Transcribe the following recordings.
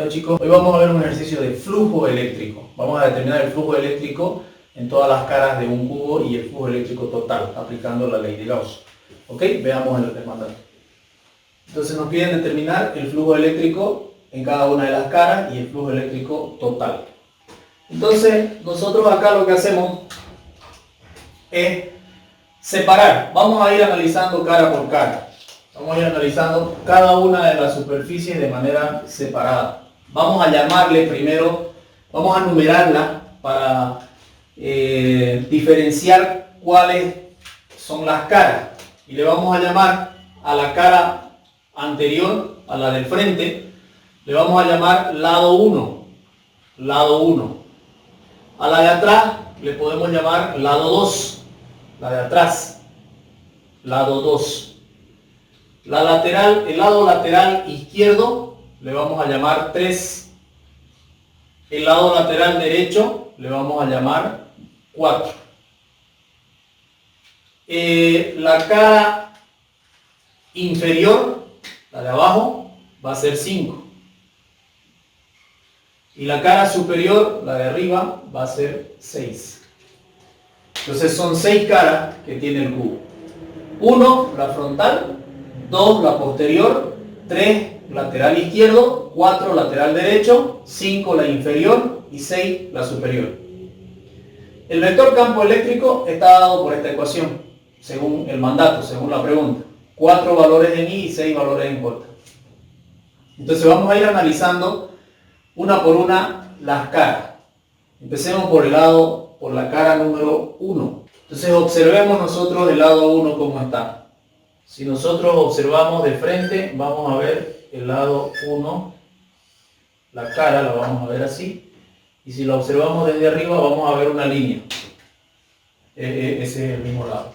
Bueno chicos, hoy vamos a ver un ejercicio de flujo eléctrico. Vamos a determinar el flujo eléctrico en todas las caras de un cubo y el flujo eléctrico total, aplicando la ley de Gauss. ¿Ok? Veamos el mandato. Entonces nos piden determinar el flujo eléctrico en cada una de las caras y el flujo eléctrico total. Entonces nosotros acá lo que hacemos es separar. Vamos a ir analizando cara por cara. Vamos a ir analizando cada una de las superficies de manera separada. Vamos a llamarle primero, vamos a numerarla para diferenciar cuáles son las caras. Y le vamos a llamar a la cara anterior, a la del frente, le vamos a llamar lado 1. Lado 1. A la de atrás le podemos llamar lado 2. La de atrás. Lado 2. La lateral, el lado lateral izquierdo le vamos a llamar 3. El lado lateral derecho le vamos a llamar 4. La cara inferior, la de abajo, va a ser 5. Y la cara superior, la de arriba, va a ser 6. Entonces son 6 caras que tiene el cubo. 1, la frontal. 2, la posterior. 3, lateral izquierdo. 4, lateral derecho. 5, la inferior. Y 6, la superior. El vector campo eléctrico está dado por esta ecuación, según el mandato, según la pregunta. 4 valores en I y 6 valores en J. Entonces vamos a ir analizando una por una las caras. Empecemos por la cara número 1. Entonces observemos nosotros el lado 1 cómo está. Si nosotros observamos de frente, vamos a ver el lado 1, la cara la vamos a ver así. Y si la observamos desde arriba, vamos a ver una línea. Ese es el mismo lado.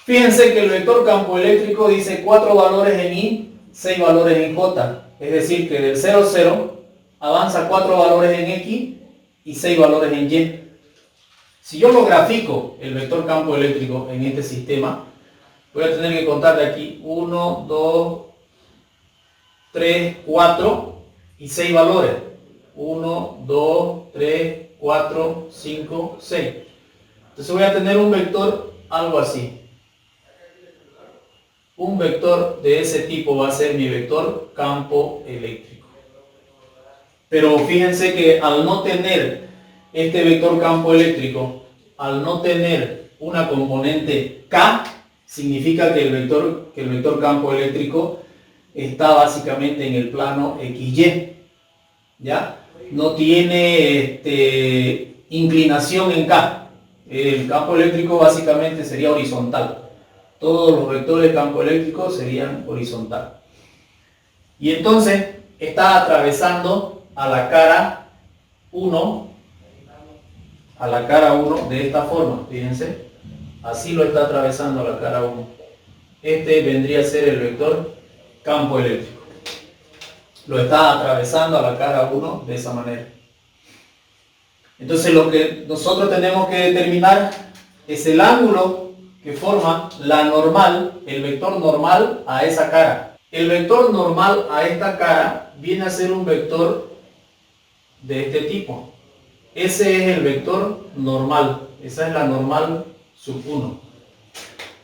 Fíjense que el vector campo eléctrico dice 4 valores en I, 6 valores en J. Es decir, que del 0, 0 avanza 4 valores en X y 6 valores en Y. Si yo lo grafico, el vector campo eléctrico en este sistema, voy a tener que contar de aquí 1, 2, 3, 4 y 6 valores. 1, 2, 3, 4, 5, 6. Entonces voy a tener un vector algo así. Un vector de ese tipo va a ser mi vector campo eléctrico. Pero fíjense que al no tener este vector campo eléctrico, al no tener una componente K, significa que el vector campo eléctrico está básicamente en el plano XY. ¿Ya? No tiene inclinación en K. El campo eléctrico básicamente sería horizontal. Todos los vectores de campo eléctrico serían horizontal. Y entonces está atravesando a la cara 1, de esta forma, fíjense. Así lo está atravesando a la cara 1. Este vendría a ser el vector campo eléctrico. Lo está atravesando a la cara 1 de esa manera. Entonces lo que nosotros tenemos que determinar es el ángulo que forma la normal, el vector normal a esa cara. El vector normal a esta cara viene a ser un vector de este tipo. Ese es el vector normal. Esa es la normal sub 1.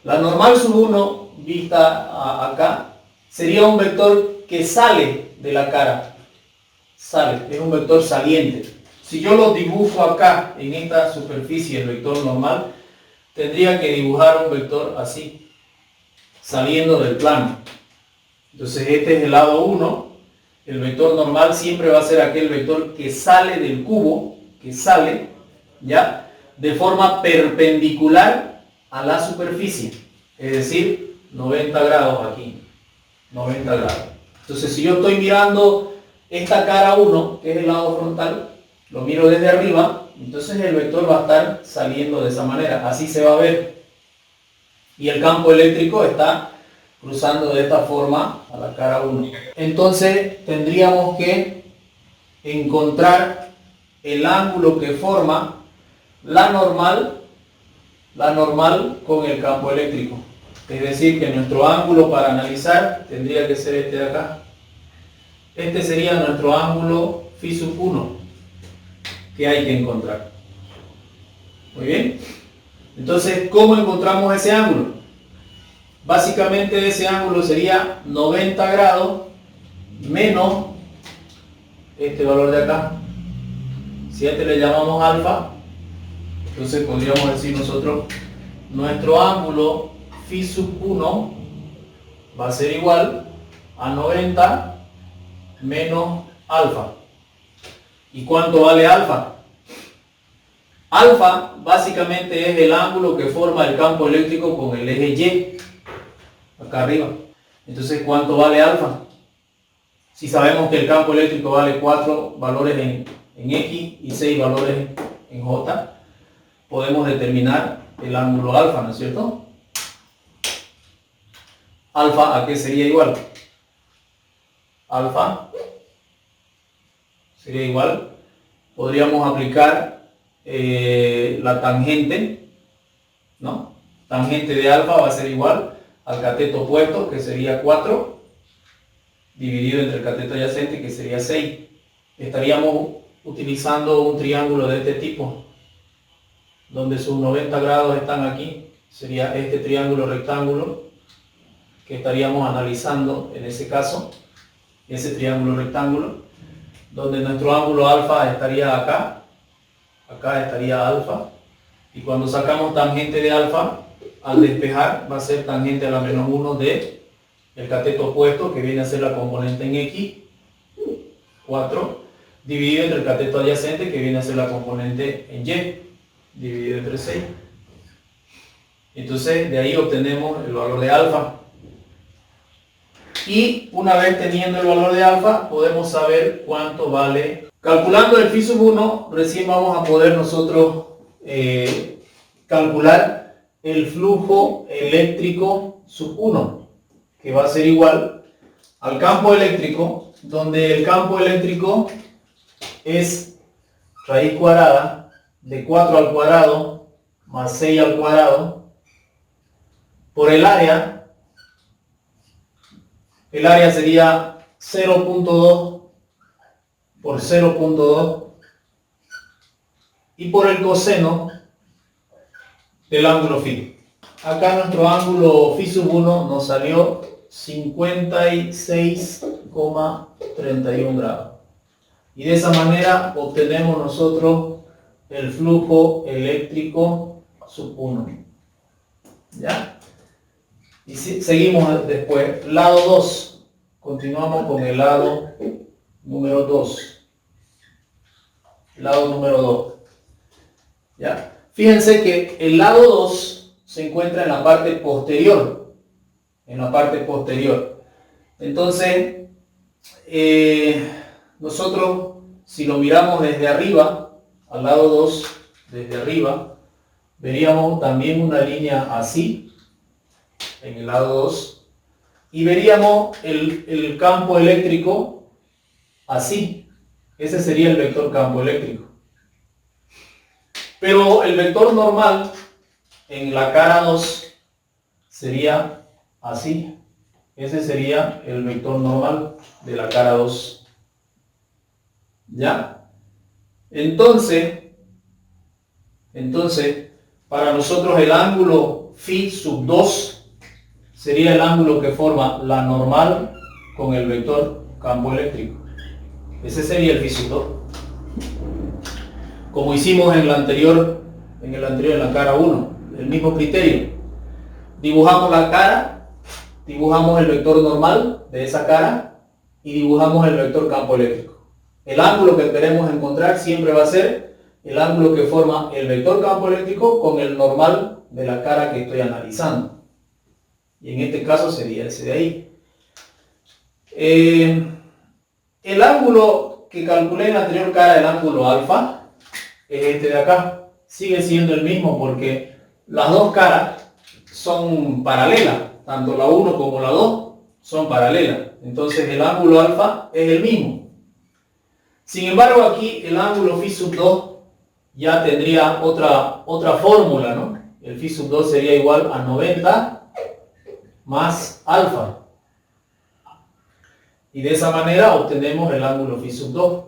La normal sub 1 vista acá sería un vector que sale de la cara. Sale, es un vector saliente. Si yo lo dibujo acá en esta superficie, el vector normal, tendría que dibujar un vector así, saliendo del plano. Entonces este es el lado 1. El vector normal siempre va a ser aquel vector que sale del cubo, que sale, ¿ya?, de forma perpendicular a la superficie. Es decir, 90 grados aquí. 90 grados. Entonces si yo estoy mirando esta cara 1, que es el lado frontal, lo miro desde arriba, entonces el vector va a estar saliendo de esa manera. Así se va a ver. Y el campo eléctrico está cruzando de esta forma a la cara 1. Entonces tendríamos que encontrar el ángulo que forma la normal con el campo eléctrico. Es decir, que nuestro ángulo para analizar tendría que ser este de acá. Este sería nuestro ángulo Φ sub 1 que hay que encontrar. Muy bien. Entonces, ¿cómo encontramos ese ángulo? Básicamente ese ángulo sería 90 grados menos este valor de acá. Si a este le llamamos alfa, entonces podríamos decir nosotros, nuestro ángulo Φ sub 1 va a ser igual a 90 menos alfa. ¿Y cuánto vale alfa? Alfa básicamente es el ángulo que forma el campo eléctrico con el eje Y, acá arriba. Entonces, ¿cuánto vale alfa? Si sabemos que el campo eléctrico vale 4 valores en X y 6 valores en J, podemos determinar el ángulo alfa, ¿no es cierto? Alfa, ¿a qué sería igual? Alfa sería igual, podríamos aplicar la tangente, ¿no? Tangente de alfa va a ser igual al cateto opuesto, que sería 4, dividido entre el cateto adyacente, que sería 6. Estaríamos utilizando un triángulo de este tipo, donde sus 90 grados están aquí. Sería este triángulo rectángulo que estaríamos analizando en ese caso, ese triángulo rectángulo, donde nuestro ángulo alfa estaría acá, acá estaría alfa, y cuando sacamos tangente de alfa, al despejar va a ser tangente a la menos 1 de el cateto opuesto, que viene a ser la componente en X, 4, dividido entre el cateto adyacente, que viene a ser la componente en Y, dividido entre 6. Entonces de ahí obtenemos el valor de alfa. Y una vez teniendo el valor de alfa, podemos saber cuánto vale. Calculando el Φ sub 1, recién vamos a poder nosotros calcular el flujo eléctrico sub 1, que va a ser igual al campo eléctrico, donde el campo eléctrico es raíz cuadrada de 4 al cuadrado más 6 al cuadrado por el área. El área sería 0.2 por 0.2 y por el coseno del ángulo phi. Acá nuestro ángulo Φ sub 1 nos salió 56,31 grados. Y de esa manera obtenemos nosotros el flujo eléctrico sub 1. ¿Ya? Y seguimos después. Lado 2. Continuamos con el lado número 2. Lado número 2. ¿Ya? Fíjense que el lado 2 se encuentra en la parte posterior. En la parte posterior. Entonces, nosotros, si lo miramos desde arriba, al lado 2, desde arriba, veríamos también una línea así, en el lado 2, y veríamos el campo eléctrico así. Ese sería el vector campo eléctrico. Pero el vector normal en la cara 2 sería así. Ese sería el vector normal de la cara 2. ¿Ya? Entonces, para nosotros el ángulo Φ sub 2 sería el ángulo que forma la normal con el vector campo eléctrico. Ese sería el Φ sub 2. Como hicimos en el anterior, en la cara 1, el mismo criterio. Dibujamos la cara, dibujamos el vector normal de esa cara y dibujamos el vector campo eléctrico. El ángulo que queremos encontrar siempre va a ser el ángulo que forma el vector campo eléctrico con el normal de la cara que estoy analizando. Y en este caso sería ese de ahí. El ángulo que calculé en la anterior cara, el ángulo alfa, es este de acá. Sigue siendo el mismo porque las dos caras son paralelas. Tanto la 1 como la 2 son paralelas. Entonces el ángulo alfa es el mismo. Sin embargo, aquí el ángulo Φ sub 2 ya tendría otra fórmula, ¿no? El Φ sub 2 sería igual a 90 más alfa. Y de esa manera obtenemos el ángulo phi sub 2.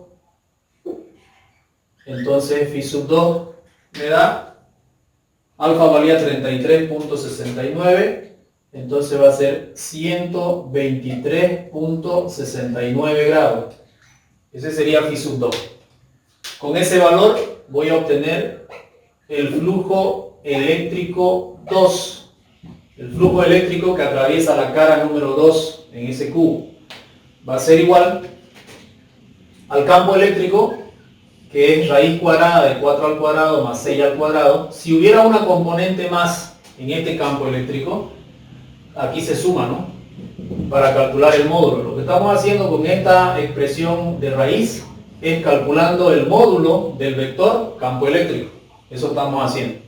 Entonces phi sub 2 me da, alfa valía 33.69, entonces va a ser 123.69 grados. Ese sería phi sub 2. Con ese valor voy a obtener el flujo eléctrico 2. El flujo eléctrico que atraviesa la cara número 2 en ese cubo va a ser igual al campo eléctrico, que es raíz cuadrada de 4 al cuadrado más 6 al cuadrado. Si hubiera una componente más en este campo eléctrico, aquí se suma, ¿no? Para calcular el módulo. Lo que estamos haciendo con esta expresión de raíz es calculando el módulo del vector campo eléctrico. Eso estamos haciendo.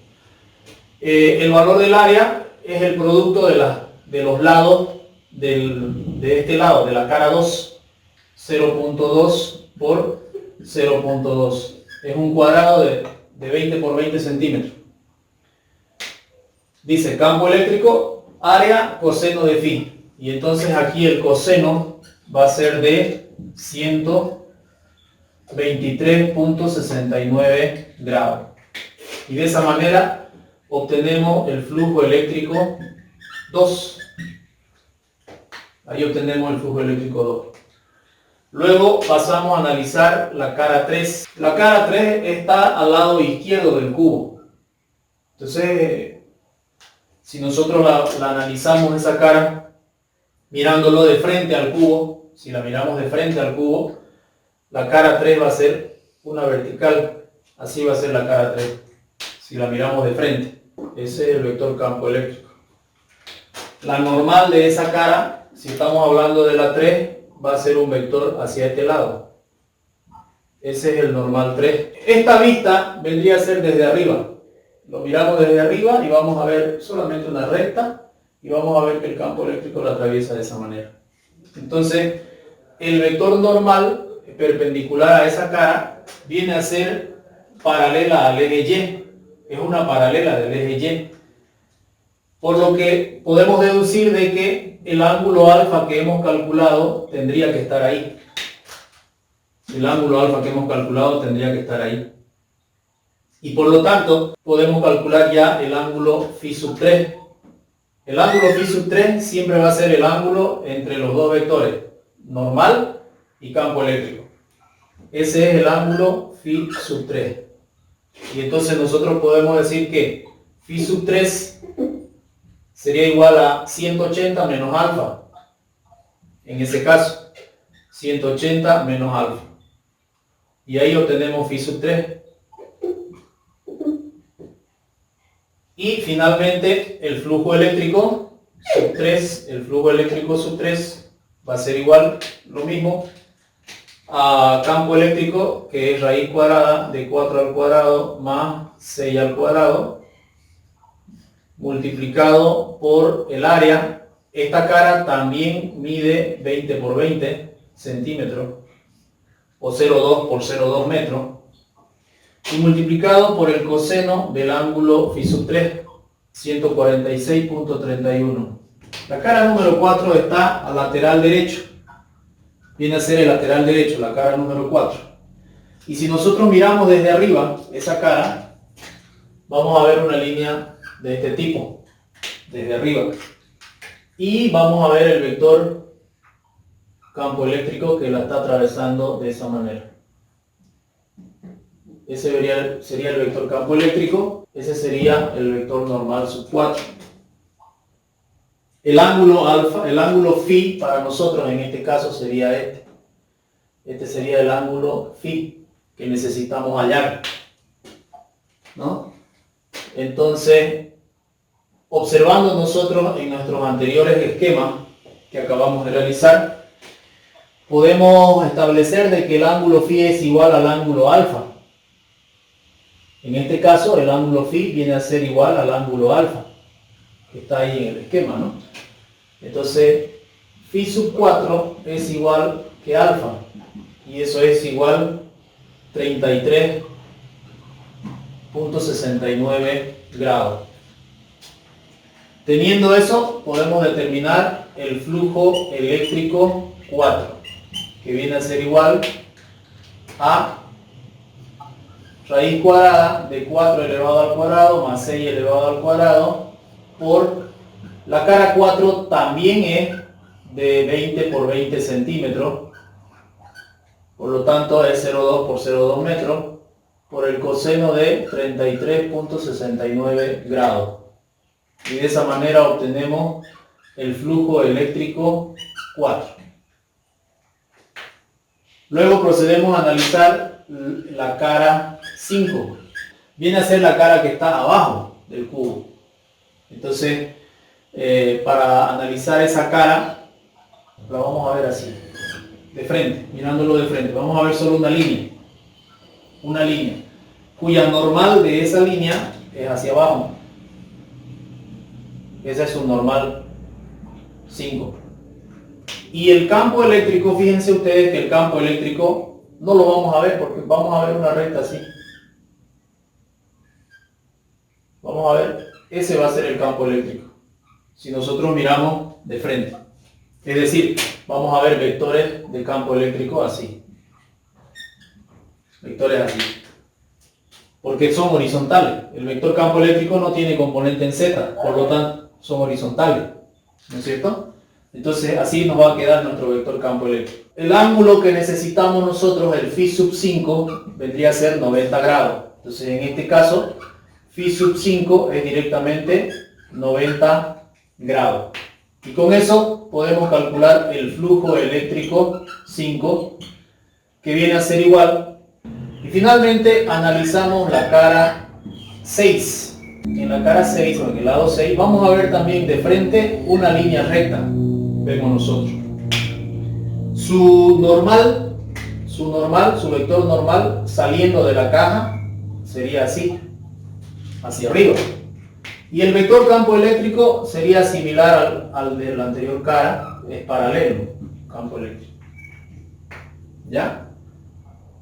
El valor del área es el producto de los lados de este lado, de la cara 2. 0.2 por 0.2. Es un cuadrado de 20 por 20 centímetros. Dice campo eléctrico, área, coseno de phi. Y entonces aquí el coseno va a ser de 123.69 grados. Y de esa manera obtenemos el flujo eléctrico 2. Ahí obtenemos el flujo eléctrico 2. Luego pasamos a analizar la cara 3. La cara 3 está al lado izquierdo del cubo. Entonces, si nosotros la analizamos esa cara, mirándolo de frente al cubo, si la miramos de frente al cubo, la cara 3 va a ser una vertical. Así va a ser la cara 3, si la miramos de frente. Ese es el vector campo eléctrico. La normal de esa cara, si estamos hablando de la 3, va a ser un vector hacia este lado. Ese es el normal 3. Esta vista vendría a ser desde arriba. Lo miramos desde arriba y vamos a ver solamente una recta y vamos a ver que el campo eléctrico la atraviesa de esa manera. Entonces, el vector normal perpendicular a esa cara viene a ser paralela al eje Y. Es una paralela del eje Y. Por lo que podemos deducir de que el ángulo alfa que hemos calculado tendría que estar ahí. El ángulo alfa que hemos calculado tendría que estar ahí. Y por lo tanto, podemos calcular ya el ángulo phi sub 3. El ángulo phi sub 3 siempre va a ser el ángulo entre los dos vectores, normal y campo eléctrico. Ese es el ángulo phi sub 3. Y entonces nosotros podemos decir que phi sub 3 sería igual a 180 menos alfa. En ese caso, 180 menos alfa. Y ahí obtenemos phi sub 3. Y finalmente el flujo eléctrico sub 3, el flujo eléctrico sub 3 va a ser igual, lo mismo, a campo eléctrico, que es raíz cuadrada de 4 al cuadrado más 6 al cuadrado, multiplicado por el área. Esta cara también mide 20 por 20 centímetros, o 0,2 por 0,2 metros, y multiplicado por el coseno del ángulo phi sub 3, 146.31. La cara número 4 está al lateral derecho. Viene a ser el lateral derecho, la cara número 4. Y si nosotros miramos desde arriba esa cara, vamos a ver una línea de este tipo, desde arriba. Y vamos a ver el vector campo eléctrico que la está atravesando de esa manera. Ese sería el vector campo eléctrico, ese sería el vector normal sub 4. El ángulo alfa, el ángulo phi para nosotros en este caso sería este. Este sería el ángulo phi que necesitamos hallar, ¿no? Entonces, observando nosotros en nuestros anteriores esquemas que acabamos de realizar, podemos establecer de que el ángulo phi es igual al ángulo alfa. En este caso, el ángulo phi viene a ser igual al ángulo alfa, que está ahí en el esquema, ¿no? Entonces, phi sub 4 es igual que alfa, y eso es igual 33.69 grados. Teniendo eso, podemos determinar el flujo eléctrico 4. que viene a ser igual a raíz cuadrada de 4 elevado al cuadrado más 6 elevado al cuadrado por la cara 4 también es de 20 por 20 centímetros, por lo tanto es 0,2 por 0,2 metros, por el coseno de 33.69 grados. Y de esa manera obtenemos el flujo eléctrico 4. Luego procedemos a analizar la cara 5. Viene a ser la cara que está abajo del cubo. Entonces, para analizar esa cara, la vamos a ver así, de frente, mirándolo de frente. Vamos a ver solo una línea, cuya normal de esa línea es hacia abajo. Esa es su normal 5. Y el campo eléctrico, fíjense ustedes que el campo eléctrico no lo vamos a ver porque vamos a ver una recta así. Vamos a ver, ese va a ser el campo eléctrico si nosotros miramos de frente. Es decir, vamos a ver vectores de campo eléctrico así. Vectores así. Porque son horizontales. El vector campo eléctrico no tiene componente en Z, por lo tanto son horizontales. ¿No es cierto? Entonces así nos va a quedar nuestro vector campo eléctrico. El ángulo que necesitamos nosotros, el phi sub 5, vendría a ser 90 grados. Entonces en este caso, phi sub 5 es directamente 90 grados. Y con eso podemos calcular el flujo eléctrico 5, que viene a ser igual. Y finalmente analizamos la cara 6. En la cara 6, o en el lado 6, vamos a ver también de frente una línea recta. Vemos nosotros. Su vector normal saliendo de la caja sería así, hacia arriba. Y el vector campo eléctrico sería similar al de la anterior cara, es paralelo, campo eléctrico. ¿Ya?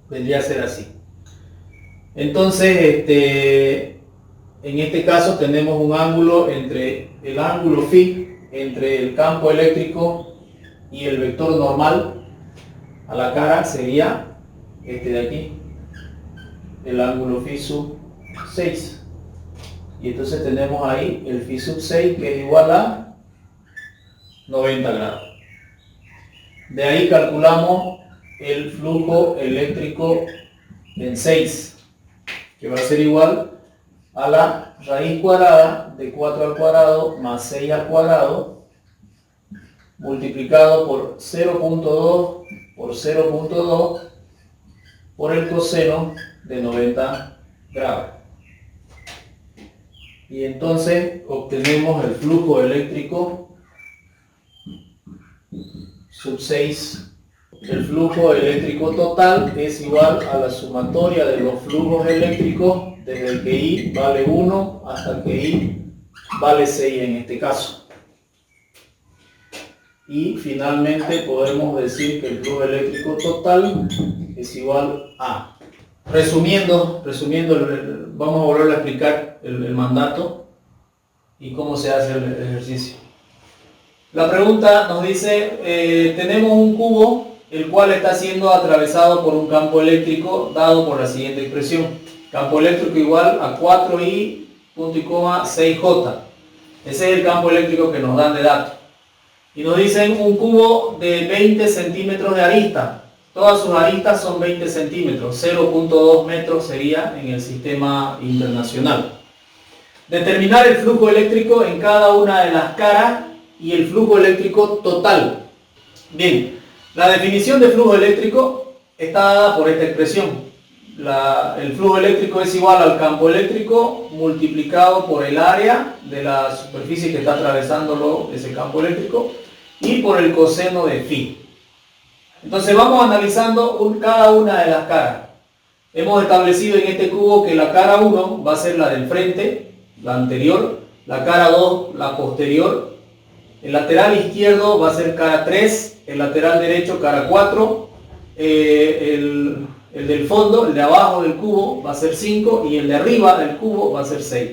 Vendría a ser así. Entonces, en este caso tenemos un ángulo entre el ángulo phi, entre el campo eléctrico y el vector normal a la cara sería este de aquí, el ángulo phi sub 6. Y entonces tenemos ahí el phi sub 6 que es igual a 90 grados. De ahí calculamos el flujo eléctrico en 6, que va a ser igual a la raíz cuadrada de 4 al cuadrado más 6 al cuadrado multiplicado por 0.2 por 0.2 por el coseno de 90 grados. Y entonces obtenemos el flujo eléctrico sub 6. El flujo eléctrico total es igual a la sumatoria de los flujos eléctricos desde que I vale 1 hasta que I vale 6 en este caso. Y finalmente podemos decir que el flujo eléctrico total es igual a... Resumiendo, vamos a volver a explicar el mandato y cómo se hace el ejercicio. La pregunta nos dice, tenemos un cubo el cual está siendo atravesado por un campo eléctrico dado por la siguiente expresión. Campo eléctrico igual a 4i, punto y coma, 6j. Ese es el campo eléctrico que nos dan de datos. Y nos dicen un cubo de 20 centímetros de arista. Todas sus aristas son 20 centímetros, 0.2 metros sería en el sistema internacional. Determinar el flujo eléctrico en cada una de las caras y el flujo eléctrico total. Bien, la definición de flujo eléctrico está dada por esta expresión. El flujo eléctrico es igual al campo eléctrico multiplicado por el área de la superficie que está atravesándolo ese campo eléctrico y por el coseno de phi. Entonces vamos analizando cada una de las caras. Hemos establecido en este cubo que la cara 1 va a ser la del frente, la anterior, la cara 2, la posterior, el lateral izquierdo va a ser cara 3, el lateral derecho cara 4, el del fondo, el de abajo del cubo va a ser 5 y el de arriba del cubo va a ser 6.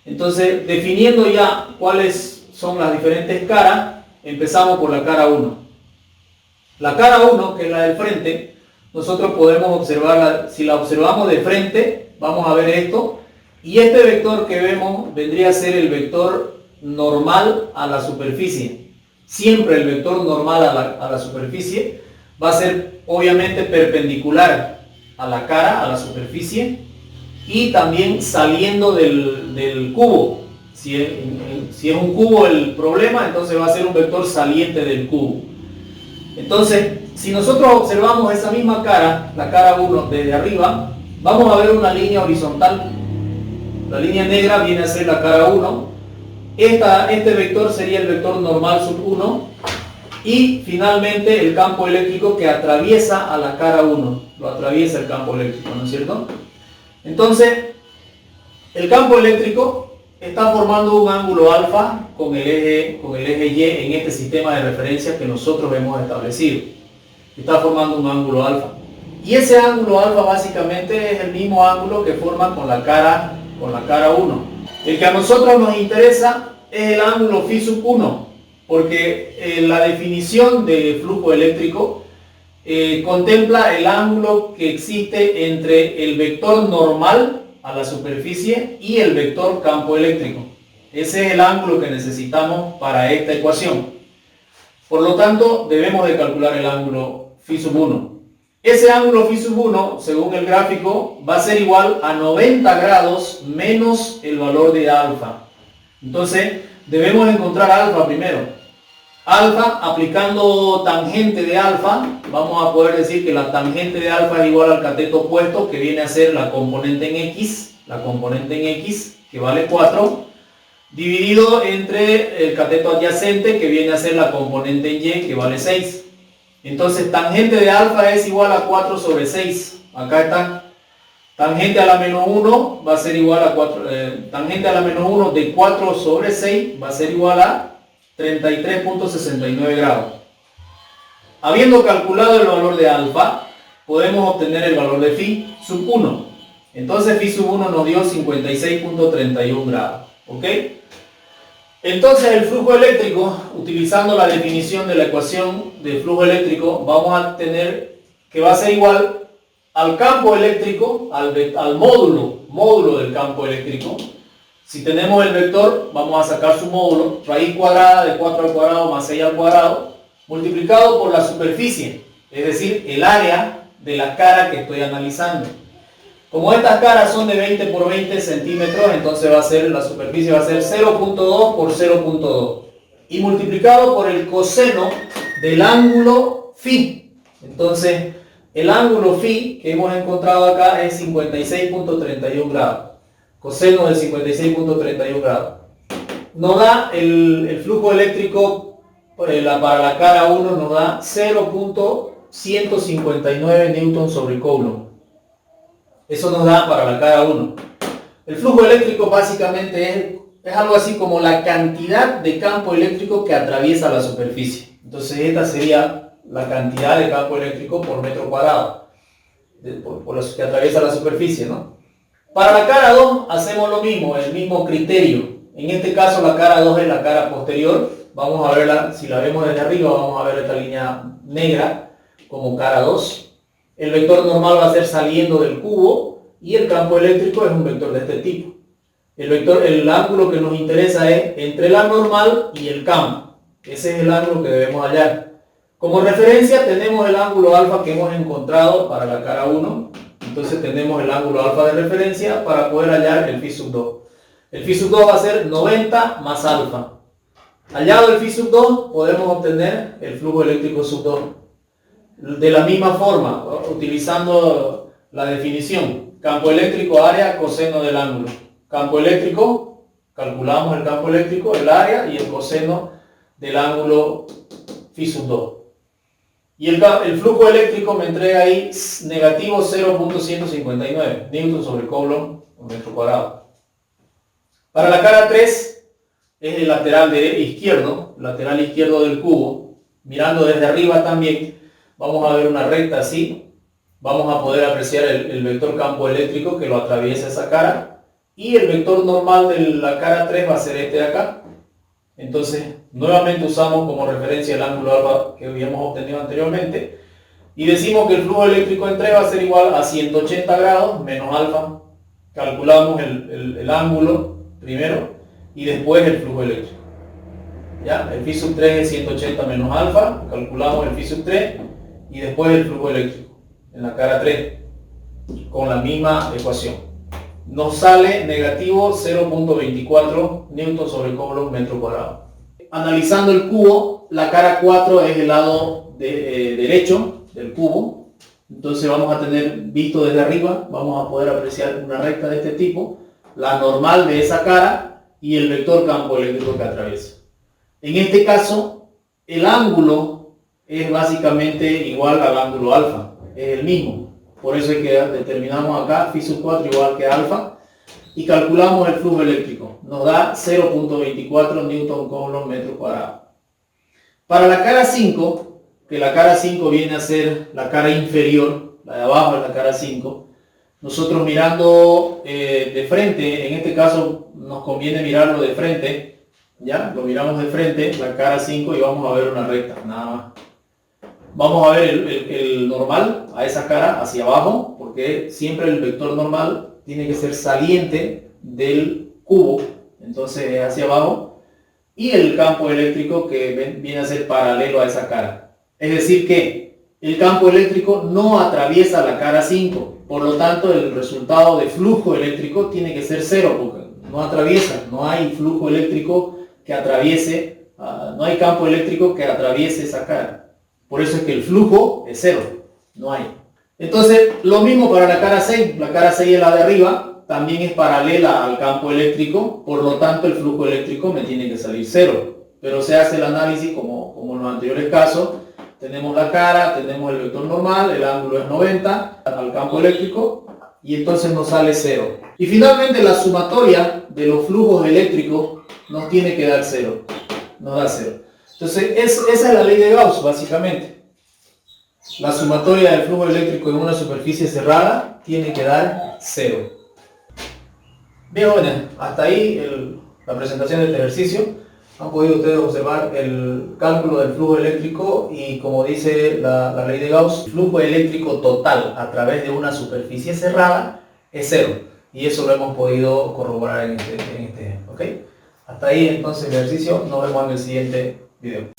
Entonces, definiendo ya cuáles son las diferentes caras, empezamos por la cara 1. La cara 1, que es la del frente, nosotros podemos observarla, si la observamos de frente, vamos a ver esto, y este vector que vemos vendría a ser el vector normal a la superficie. Siempre el vector normal a la superficie va a ser obviamente perpendicular a la cara, a la superficie, y también saliendo del cubo. Si es un cubo el problema, entonces va a ser un vector saliente del cubo. Entonces, si nosotros observamos esa misma cara, la cara 1 desde arriba, vamos a ver una línea horizontal. La línea negra viene a ser la cara 1. Este vector sería el vector normal sub 1. Y finalmente el campo eléctrico que atraviesa a la cara 1. Lo atraviesa el campo eléctrico, ¿no es cierto? Entonces, el campo eléctrico está formando un ángulo alfa con el eje Y en este sistema de referencia que nosotros hemos establecido. Está formando un ángulo alfa. Y ese ángulo alfa básicamente es el mismo ángulo que forma con la cara 1. El que a nosotros nos interesa es el ángulo phi sub 1, porque la definición de flujo eléctrico contempla el ángulo que existe entre el vector normal a la superficie y el vector campo eléctrico. Ese es el ángulo que necesitamos para esta ecuación. Por lo tanto, debemos de calcular el ángulo phi sub 1. Ese ángulo phi sub 1, según el gráfico, va a ser igual a 90 grados menos el valor de alfa. Entonces, debemos encontrar alfa primero. Alfa, aplicando tangente de alfa, vamos a poder decir que la tangente de alfa es igual al cateto opuesto, que viene a ser la componente en X, que vale 4, dividido entre el cateto adyacente, que viene a ser la componente en Y, que vale 6. Entonces, tangente de alfa es igual a 4 sobre 6. Acá está. Tangente a la menos 1 va a ser igual a 4. Tangente a la menos 1 de 4 sobre 6 va a ser igual a 33.69 grados. Habiendo calculado el valor de alfa, podemos obtener el valor de phi sub 1. Entonces phi sub 1 nos dio 56.31 grados. ¿Ok? Entonces el flujo eléctrico, utilizando la definición de la ecuación de flujo eléctrico, vamos a tener que va a ser igual al campo eléctrico, al módulo del campo eléctrico. Si tenemos el vector, vamos a sacar su módulo, raíz cuadrada de 4 al cuadrado más 6 al cuadrado, multiplicado por la superficie, es decir, el área de la cara que estoy analizando. Como estas caras son de 20 por 20 centímetros, entonces la superficie va a ser 0.2 por 0.2. Y multiplicado por el coseno del ángulo phi. Entonces, el ángulo phi que hemos encontrado acá es 56.31 grados. Coseno de 56.31 grados. Nos da el flujo eléctrico para la cara 1, nos da 0.159 newton sobre coulomb. Eso nos da para la cara 1. El flujo eléctrico básicamente es algo así como la cantidad de campo eléctrico que atraviesa la superficie. Entonces esta sería la cantidad de campo eléctrico por metro cuadrado por lo que atraviesa la superficie, ¿no? Para la cara 2 hacemos lo mismo, el mismo criterio. En este caso la cara 2 es la cara posterior. Vamos a verla, si la vemos desde arriba, vamos a ver esta línea negra como cara 2. El vector normal va a ser saliendo del cubo y el campo eléctrico es un vector de este tipo. El ángulo que nos interesa es entre la normal y el campo. Ese es el ángulo que debemos hallar. Como referencia tenemos el ángulo alfa que hemos encontrado para la cara 1. Entonces tenemos el ángulo alfa de referencia para poder hallar el phi sub 2. El phi sub 2 va a ser 90 más alfa. Hallado el phi sub 2 podemos obtener el flujo eléctrico sub 2. De la misma forma, utilizando la definición. Campo eléctrico, área, coseno del ángulo. Campo eléctrico, calculamos el campo eléctrico, el área y el coseno del ángulo phi sub 2. Y el flujo eléctrico me entrega ahí negativo 0.159 newton sobre coulomb por metro cuadrado. Para la cara 3 es el lateral izquierdo del cubo. Mirando desde arriba también vamos a ver una recta así. Vamos a poder apreciar el vector campo eléctrico que lo atraviesa esa cara. Y el vector normal de la cara 3 va a ser este de acá. Entonces Nuevamente usamos como referencia el ángulo alfa que habíamos obtenido anteriormente y decimos que el flujo eléctrico en 3 va a ser igual a 180 grados menos alfa. Calculamos el ángulo primero y después el flujo eléctrico. ¿Ya? El phi sub 3 es 180 menos alfa, calculamos el phi sub 3 y después el flujo eléctrico en la cara 3 con la misma ecuación. Nos sale negativo 0.24 newton sobre coulomb metro cuadrado. Analizando el cubo, la cara 4 es el lado derecho del cubo. Entonces vamos a tener, visto desde arriba, vamos a poder apreciar una recta de este tipo, la normal de esa cara y el vector campo eléctrico que atraviesa. En este caso, el ángulo es básicamente igual al ángulo alfa, es el mismo. Por eso es que determinamos acá phi sub 4 igual que alfa y calculamos el flujo eléctrico. Nos da 0.24 newton coulomb metro cuadrado. Para la cara 5, que la cara 5 viene a ser la cara inferior, la de abajo es la cara 5, nosotros mirando de frente, en este caso nos conviene mirarlo de frente, ¿ya? Lo miramos de frente, la cara 5, y vamos a ver una recta, nada más. Vamos a ver el normal a esa cara hacia abajo, porque siempre el vector normal tiene que ser saliente del cubo, entonces es hacia abajo, y el campo eléctrico que viene a ser paralelo a esa cara. Es decir que el campo eléctrico no atraviesa la cara 5, por lo tanto el resultado de flujo eléctrico tiene que ser 0, porque no atraviesa, no hay flujo eléctrico que atraviese, no hay campo eléctrico que atraviese esa cara. Por eso es que el flujo es 0, no hay. Entonces, lo mismo para la cara 6. La cara 6 es la de arriba, también es paralela al campo eléctrico, por lo tanto el flujo eléctrico me tiene que salir 0. Pero se hace el análisis como en los anteriores casos. Tenemos la cara, tenemos el vector normal, el ángulo es 90 al campo eléctrico y entonces nos sale 0. Y finalmente la sumatoria de los flujos eléctricos nos tiene que dar 0, nos da 0. Entonces esa es la ley de Gauss básicamente. La sumatoria del flujo eléctrico en una superficie cerrada tiene que dar 0. Bien jóvenes, hasta ahí la presentación de este ejercicio. Han podido ustedes observar el cálculo del flujo eléctrico y, como dice la ley de Gauss, el flujo eléctrico total a través de una superficie cerrada es 0. Y eso lo hemos podido corroborar en este ejemplo. ¿Okay? Hasta ahí entonces el ejercicio. Nos vemos en el siguiente video.